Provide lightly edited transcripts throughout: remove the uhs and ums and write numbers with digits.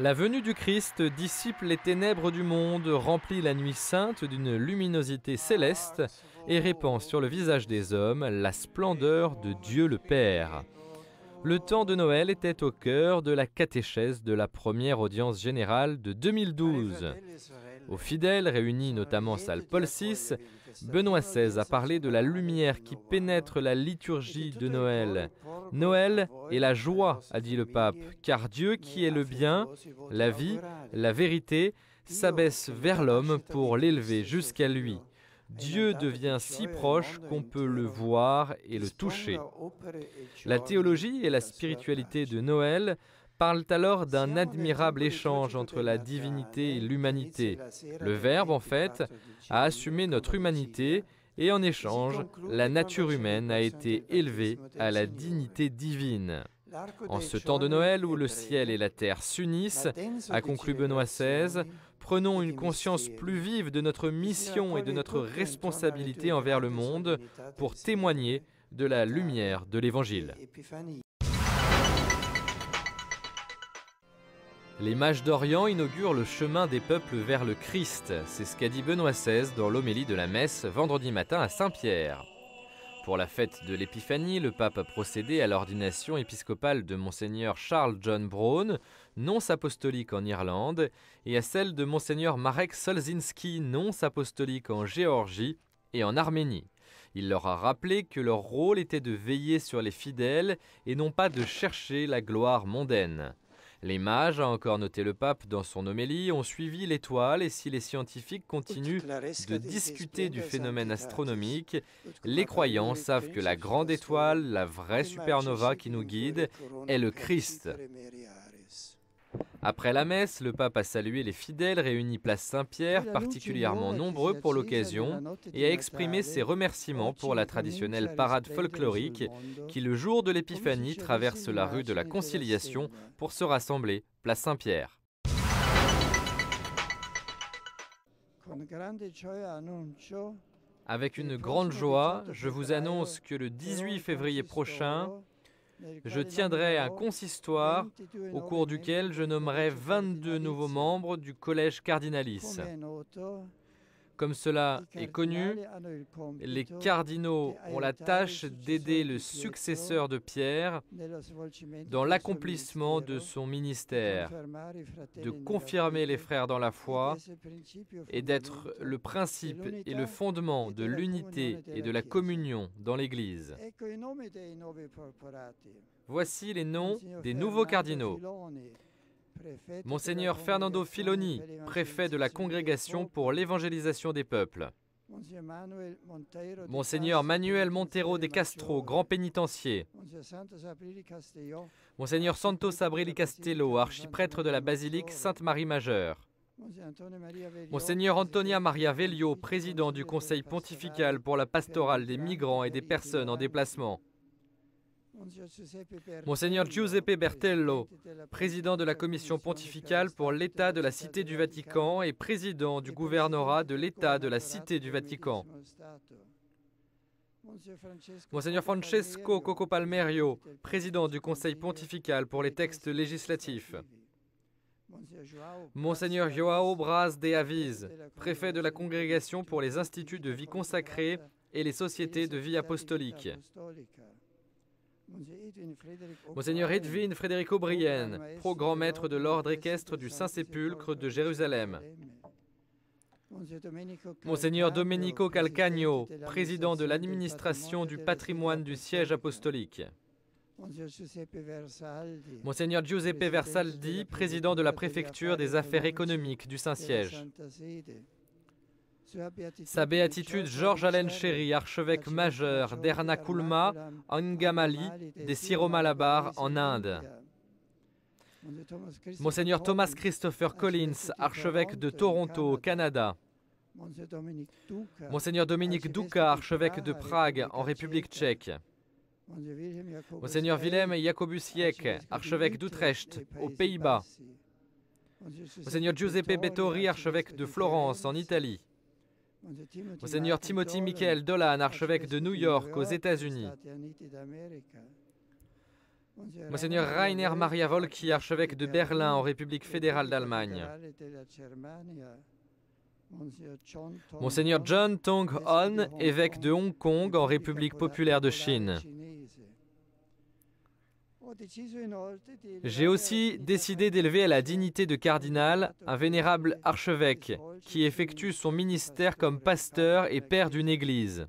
La venue du Christ dissipe les ténèbres du monde, remplit la nuit sainte d'une luminosité céleste et répand sur le visage des hommes la splendeur de Dieu le Père. Le temps de Noël était au cœur de la catéchèse de la première audience générale de 2012. Aux fidèles réunis notamment salle Paul VI, Benoît XVI a parlé de la lumière qui pénètre la liturgie de Noël. Noël est la joie, a dit le pape, car Dieu qui est le bien, la vie, la vérité, s'abaisse vers l'homme pour l'élever jusqu'à lui. Dieu devient si proche qu'on peut le voir et le toucher. La théologie et la spiritualité de Noël parlent alors d'un admirable échange entre la divinité et l'humanité. Le Verbe, en fait, a assumé notre humanité et en échange, la nature humaine a été élevée à la dignité divine. En ce temps de Noël où le ciel et la terre s'unissent, a conclu Benoît XVI, prenons une conscience plus vive de notre mission et de notre responsabilité envers le monde pour témoigner de la lumière de l'Évangile. Les mages d'Orient inaugurent le chemin des peuples vers le Christ. C'est ce qu'a dit Benoît XVI dans l'homélie de la messe vendredi matin à Saint-Pierre. Pour la fête de l'Épiphanie, le pape a procédé à l'ordination épiscopale de Monseigneur Charles John Brown, nonce apostolique en Irlande, et à celle de Monseigneur Marek Solzinski, nonce apostolique en Géorgie et en Arménie. Il leur a rappelé que leur rôle était de veiller sur les fidèles et non pas de chercher la gloire mondaine. Les mages, a encore noté le pape dans son homélie, ont suivi l'étoile et si les scientifiques continuent de discuter du phénomène astronomique, les croyants savent que la grande étoile, la vraie supernova qui nous guide, est le Christ. Après la messe, le pape a salué les fidèles réunis place Saint-Pierre, particulièrement nombreux pour l'occasion, et a exprimé ses remerciements pour la traditionnelle parade folklorique qui, le jour de l'Épiphanie, traverse la rue de la Conciliation pour se rassembler place Saint-Pierre. Avec une grande joie, je vous annonce que le 18 février prochain, je tiendrai un consistoire au cours duquel je nommerai 22 nouveaux membres du collège cardinalice. Comme cela est connu, les cardinaux ont la tâche d'aider le successeur de Pierre dans l'accomplissement de son ministère, de confirmer les frères dans la foi et d'être le principe et le fondement de l'unité et de la communion dans l'Église. Voici les noms des nouveaux cardinaux. Monseigneur Fernando Filoni, préfet de la Congrégation pour l'évangélisation des peuples. Monseigneur Manuel Montero de Castro, grand pénitencier. Monseigneur Santos Abrili Castello, archiprêtre de la basilique Sainte-Marie-Majeure. Monseigneur Antonia Maria Velio, président du Conseil pontifical pour la pastorale des migrants et des personnes en déplacement. Monseigneur Giuseppe Bertello, président de la Commission pontificale pour l'État de la Cité du Vatican et président du gouvernorat de l'État de la Cité du Vatican. Monseigneur Francesco Coco Palmerio, président du Conseil pontifical pour les textes législatifs. Monseigneur João Braz de Aviz, préfet de la Congrégation pour les instituts de vie consacrée et les sociétés de vie apostolique. Monseigneur Edwin Frédéric O'Brien, pro-grand maître de l'ordre équestre du Saint-Sépulcre de Jérusalem. Monseigneur Domenico Calcagno, président de l'administration du patrimoine du siège apostolique. Monseigneur Giuseppe Versaldi, président de la préfecture des affaires économiques du Saint-Siège. Sa béatitude Georges-Alain Chéry, archevêque majeur d'Ernakulma, Angamali, des Syro-Malabar en Inde. Monseigneur Thomas Christopher Collins, archevêque de Toronto au Canada. Monseigneur Dominique Duka, archevêque de Prague en République tchèque. Monseigneur Willem Jacobus Jeck, archevêque d'Utrecht aux Pays-Bas. Monseigneur Giuseppe Bettori, archevêque de Florence en Italie. Monseigneur Timothy Michael Dolan, archevêque de New York aux États-Unis. Monseigneur Rainer Maria Wolki, archevêque de Berlin en République fédérale d'Allemagne. Monseigneur John Tong-hon, évêque de Hong Kong en République populaire de Chine. J'ai aussi décidé d'élever à la dignité de cardinal un vénérable archevêque qui effectue son ministère comme pasteur et père d'une église,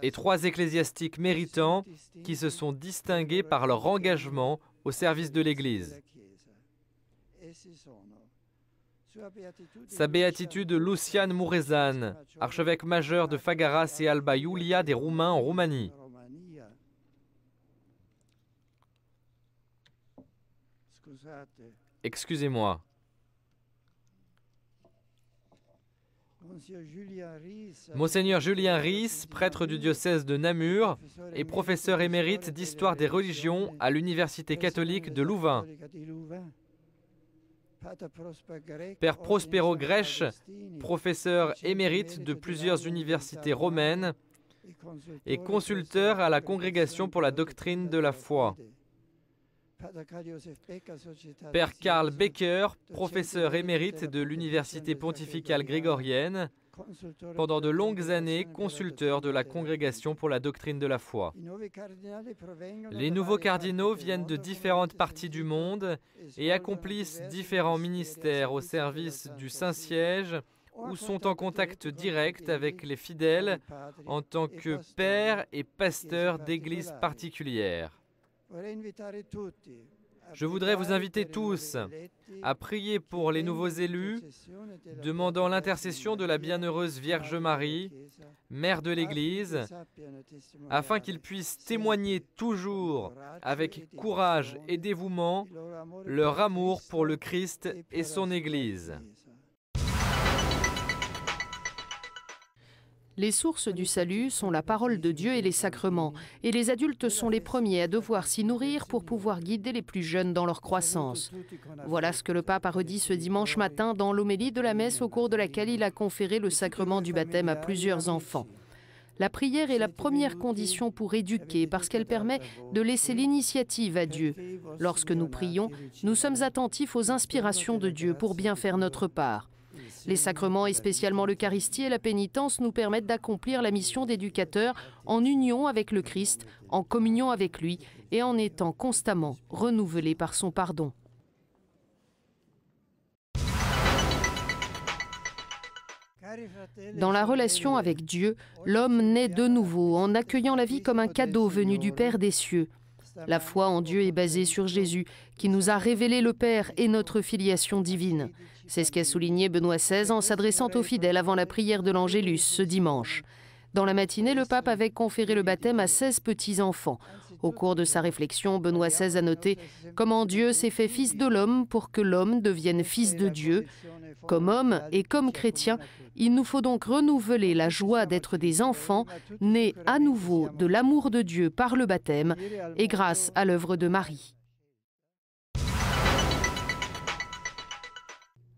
et 3 ecclésiastiques méritants qui se sont distingués par leur engagement au service de l'église. Sa béatitude Lucian Mureșan, archevêque majeur de Făgăraș et Alba Iulia des Roumains en Roumanie. Excusez-moi. Monseigneur Julien Ries, prêtre du diocèse de Namur et professeur émérite d'histoire des religions à l'Université catholique de Louvain. Père Prospero Grech, professeur émérite de plusieurs universités romaines et consulteur à la Congrégation pour la doctrine de la foi. Père Karl Becker, professeur émérite de l'Université pontificale grégorienne, pendant de longues années consulteur de la Congrégation pour la doctrine de la foi. Les nouveaux cardinaux viennent de différentes parties du monde et accomplissent différents ministères au service du Saint-Siège ou sont en contact direct avec les fidèles en tant que pères et pasteurs d'églises particulières. Je voudrais vous inviter tous à prier pour les nouveaux élus, demandant l'intercession de la bienheureuse Vierge Marie, mère de l'Église, afin qu'ils puissent témoigner toujours avec courage et dévouement leur amour pour le Christ et son Église. Les sources du salut sont la parole de Dieu et les sacrements, et les adultes sont les premiers à devoir s'y nourrir pour pouvoir guider les plus jeunes dans leur croissance. Voilà ce que le pape a redit ce dimanche matin dans l'homélie de la messe au cours de laquelle il a conféré le sacrement du baptême à plusieurs enfants. La prière est la première condition pour éduquer parce qu'elle permet de laisser l'initiative à Dieu. Lorsque nous prions, nous sommes attentifs aux inspirations de Dieu pour bien faire notre part. Les sacrements, et spécialement l'Eucharistie et la pénitence, nous permettent d'accomplir la mission d'éducateur en union avec le Christ, en communion avec lui et en étant constamment renouvelés par son pardon. Dans la relation avec Dieu, l'homme naît de nouveau en accueillant la vie comme un cadeau venu du Père des cieux. La foi en Dieu est basée sur Jésus, qui nous a révélé le Père et notre filiation divine. C'est ce qu'a souligné Benoît XVI en s'adressant aux fidèles avant la prière de l'Angélus ce dimanche. Dans la matinée, le pape avait conféré le baptême à 16 petits-enfants. Au cours de sa réflexion, Benoît XVI a noté comment Dieu s'est fait fils de l'homme pour que l'homme devienne fils de Dieu. Comme homme et comme chrétien, il nous faut donc renouveler la joie d'être des enfants, nés à nouveau de l'amour de Dieu par le baptême et grâce à l'œuvre de Marie.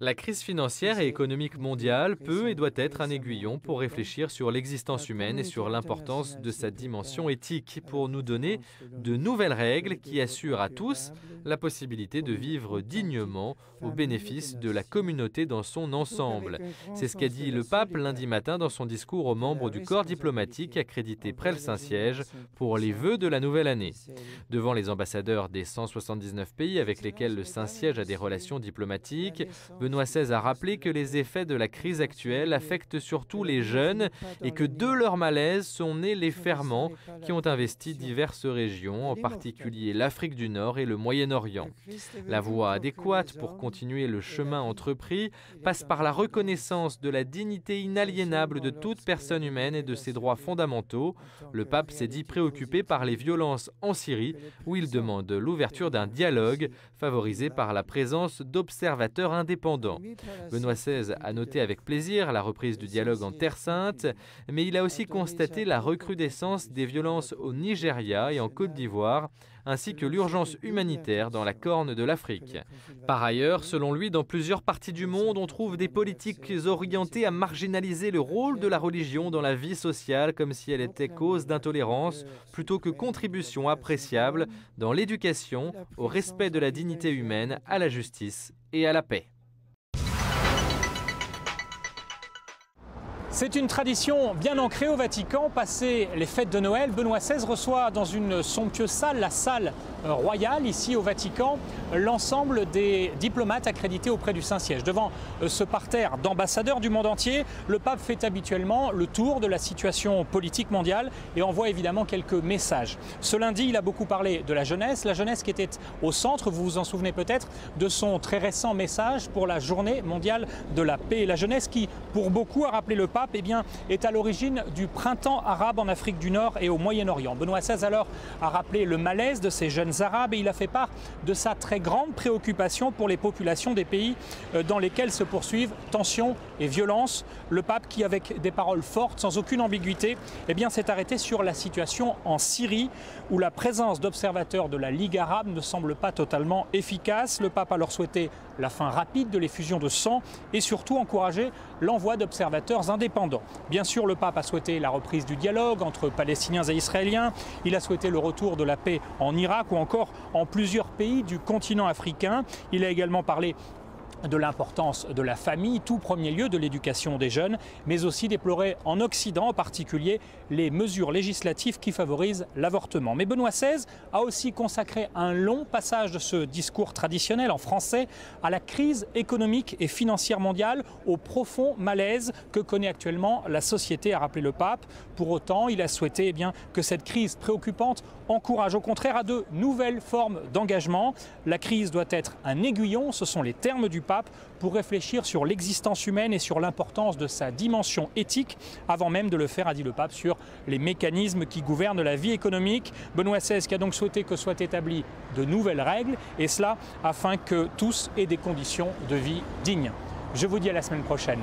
La crise financière et économique mondiale peut et doit être un aiguillon pour réfléchir sur l'existence humaine et sur l'importance de sa dimension éthique pour nous donner de nouvelles règles qui assurent à tous la possibilité de vivre dignement au bénéfice de la communauté dans son ensemble. C'est ce qu'a dit le pape lundi matin dans son discours aux membres du corps diplomatique accrédité près le Saint-Siège pour les vœux de la nouvelle année. Devant les ambassadeurs des 179 pays avec lesquels le Saint-Siège a des relations diplomatiques, Benoît XVI a rappelé que les effets de la crise actuelle affectent surtout les jeunes et que de leur malaise sont nés les ferments qui ont investi diverses régions, en particulier l'Afrique du Nord et le Moyen-Orient. La voie adéquate pour continuer le chemin entrepris passe par la reconnaissance de la dignité inaliénable de toute personne humaine et de ses droits fondamentaux. Le pape s'est dit préoccupé par les violences en Syrie, où il demande l'ouverture d'un dialogue favorisé par la présence d'observateurs indépendants. indépendants. Benoît XVI a noté avec plaisir la reprise du dialogue en Terre Sainte, mais il a aussi constaté la recrudescence des violences au Nigeria et en Côte d'Ivoire, ainsi que l'urgence humanitaire dans la Corne de l'Afrique. Par ailleurs, selon lui, dans plusieurs parties du monde, on trouve des politiques orientées à marginaliser le rôle de la religion dans la vie sociale comme si elle était cause d'intolérance plutôt que contribution appréciable dans l'éducation, au respect de la dignité humaine, à la justice et à la paix. C'est une tradition bien ancrée au Vatican. Passé les fêtes de Noël, Benoît XVI reçoit dans une somptueuse salle, la salle royale, ici au Vatican, l'ensemble des diplomates accrédités auprès du Saint-Siège. Devant ce parterre d'ambassadeurs du monde entier, le pape fait habituellement le tour de la situation politique mondiale et envoie évidemment quelques messages. Ce lundi, il a beaucoup parlé de la jeunesse qui était au centre, vous vous en souvenez peut-être, de son très récent message pour la journée mondiale de la paix. Et la jeunesse qui, pour beaucoup, a rappelé le pape, est à l'origine du printemps arabe en Afrique du Nord et au Moyen-Orient. Benoît XVI alors a rappelé le malaise de ces jeunes arabes et il a fait part de sa très grande préoccupation pour les populations des pays dans lesquels se poursuivent tensions et violences. Le pape qui, avec des paroles fortes, sans aucune ambiguïté, s'est arrêté sur la situation en Syrie où la présence d'observateurs de la Ligue arabe ne semble pas totalement efficace. Le pape a alors souhaité la fin rapide de l'effusion de sang et surtout encouragé l'envoi d'observateurs indépendants. Bien sûr, le pape a souhaité la reprise du dialogue entre Palestiniens et Israéliens. Il a souhaité le retour de la paix en Irak ou encore en plusieurs pays du continent africain. Il a également parlé de l'importance de la famille, tout premier lieu de l'éducation des jeunes, mais aussi déplorer en Occident en particulier les mesures législatives qui favorisent l'avortement. Mais Benoît XVI a aussi consacré un long passage de ce discours traditionnel en français à la crise économique et financière mondiale, au profond malaise que connaît actuellement la société, a rappelé le pape. Pour autant, il a souhaité que cette crise préoccupante encourage au contraire à de nouvelles formes d'engagement. La crise doit être un aiguillon, ce sont les termes du pape, pour réfléchir sur l'existence humaine et sur l'importance de sa dimension éthique, avant même de le faire, a dit le pape, sur les mécanismes qui gouvernent la vie économique. Benoît XVI qui a donc souhaité que soient établies de nouvelles règles, et cela afin que tous aient des conditions de vie dignes. Je vous dis à la semaine prochaine.